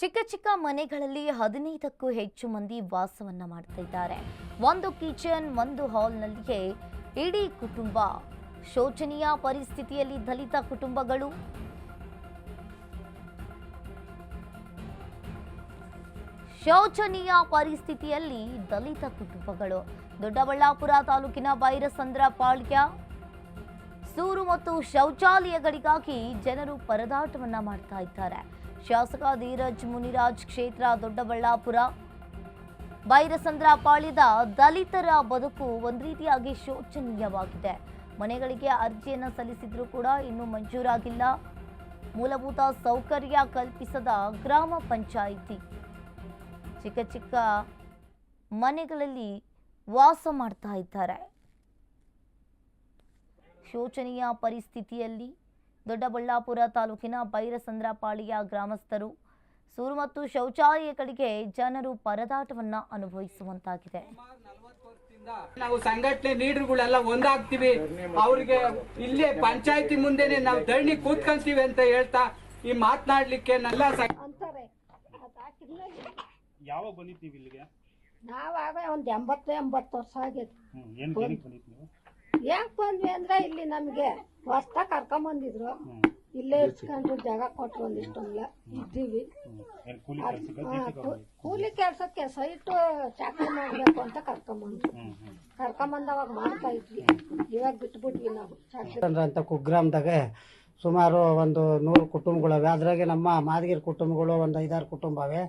ಚಿಕ್ಕ ಚಿಕ್ಕ ಮನೆಗಳಲ್ಲಿ 15ಕ್ಕೂ ಹೆಚ್ಚು ಮಂದಿ ವಾಸವನ್ನ ಮಾಡ್ತಾ ಇದ್ದಾರೆ. ಒಂದು ಕಿಚನ್, ಒಂದು ಹಾಲ್ನಲ್ಲಿಯೇ ಇಡೀ ಕುಟುಂಬ. ಶೋಚನೀಯ ಪರಿಸ್ಥಿತಿಯಲ್ಲಿ ದಲಿತ ಕುಟುಂಬಗಳು. ದೊಡ್ಡಬಳ್ಳಾಪುರ ತಾಲೂಕಿನ ಬೈರಸಂದ್ರ ಪಾಳ್ಯ ಸೂರು ಮತ್ತು ಶೌಚಾಲಯಗಳಿಗಾಗಿ ಜನರು ಪರದಾಟವನ್ನ ಮಾಡ್ತಾ ಇದ್ದಾರೆ. ಶಾಸಕ ಧೀರಜ್ ಮುನಿರಾಜ್ ಕ್ಷೇತ್ರ ದೊಡ್ಡಬಳ್ಳಾಪುರ ಬೈರಸಂದ್ರ ಪಾಳ್ಯದ ದಲಿತರ ಬದುಕು ಒಂದು ರೀತಿಯಾಗಿ ಶೋಚನೀಯವಾಗಿದೆ. ಮನೆಗಳಿಗೆ ಅರ್ಜಿಯನ್ನು ಸಲ್ಲಿಸಿದ್ರೂ ಕೂಡ ಇನ್ನೂ ಮಂಜೂರಾಗಿಲ್ಲ. ಮೂಲಭೂತ ಸೌಕರ್ಯ ಕಲ್ಪಿಸದ ಗ್ರಾಮ ಪಂಚಾಯಿತಿ ಚಿಕ್ಕ ಚಿಕ್ಕ ಮನೆಗಳಲ್ಲಿ ವಾಸ ಮಾಡ್ತಾ ಇದ್ದಾರೆ. ಶೋಚನೀಯ ಪರಿಸ್ಥಿತಿಯಲ್ಲಿ ದೊಡ್ಡಬಳ್ಳಾಪುರ ತಾಲೂಕಿನ ಬೈರಸಂದ್ರ ಪಾಳ್ಯ ಗ್ರಾಮಸ್ಥರು ಸೂರು ಮತ್ತು ಶೌಚಾಲಯಗಳಿಗೆ ಜನರು ಪರದಾಟವನ್ನ ಅನುಭವಿಸುವಂತಾಗಿದೆ. ನಾವು ಸಂಘಟನೆ ಲೀಡರ್ಗಳೆಲ್ಲ ಒಂದಾಗ್ತೀವಿ, ಅವ್ರಿಗೆ ಇಲ್ಲೇ ಪಂಚಾಯತಿ ಮುಂದೆನೆ ನಾವು ಧರಣಿ ಕೂತ್ಕೊಂತೀವಿ ಅಂತ ಹೇಳ್ತಾ ಈ ಮಾತನಾಡ್ಲಿಕ್ಕೆ ಅಂತಾರೆ. ಯಾವಾಗ ಬಂದಿದ್ದೀವಿ ಇಲ್ಲಿಗೆ? ನಾವಾಗ ಒಂದು 80 ವರ್ಷ ಆಗಿದೆ. ಯಾಕೆ ಬಂದ್ವಿ ಅಂದ್ರೆ ಇಲ್ಲಿ ನಮ್ಗೆ ಹೊಸ್ತಾ ಕರ್ಕೊಂಬಂದಿದ್ರು, ಇಲ್ಲೇ ಇಟ್ಕೊಂಡ್ರು, ಜಾಗ ಕೊಟ್ರು, ಒಂದಿಷ್ಟೊಂದಿಲ್ಲ ಇದ್ದೀವಿ. ಕೂಲಿ ಕೆಲ್ಸಕ್ಕೆ ಸೈಟು ಚಾಕರಿ ಮಾಡ್ಬೇಕು ಅಂತ ಕರ್ಕೊಂಬಂದವಾಗ ಮಾಡ್ತಾ ಇದ್ವಿ. ಇವಾಗ ಬಿಟ್ಬಿಟ್ವಿ ನಾವು ಚಾಕರಿ ಅಂತ ಕುಗ್ರಾಮದಾಗ ಸುಮಾರು ಒಂದು 100 ಕುಟುಂಬಗಳವೆ. ಅದ್ರಾಗೆ ನಮ್ಮ ಮಾದಗಿರಿ ಕುಟುಂಬಗಳು ಒಂದು 5-6 ಕುಟುಂಬವೆ.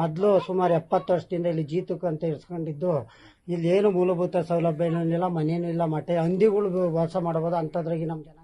ಮೊದಲು ಸುಮಾರು 70 ವರ್ಷದಿಂದ ಇಲ್ಲಿ ಜೀತಕ್ಕೆ ಅಂತ ಇರಿಸ್ಕೊಂಡಿದ್ದು. ಇಲ್ಲಿ ಏನು ಮೂಲಭೂತ ಸೌಲಭ್ಯ ಏನಿಲ್ಲ, ಮನೇನಿಲ್ಲ, ಮಠ ಹಂದಿಗಳು ವಾಸ ಮಾಡಬಹುದು. ಅಂಥದ್ರಾಗೆ ನಮ್ಮ ಜನ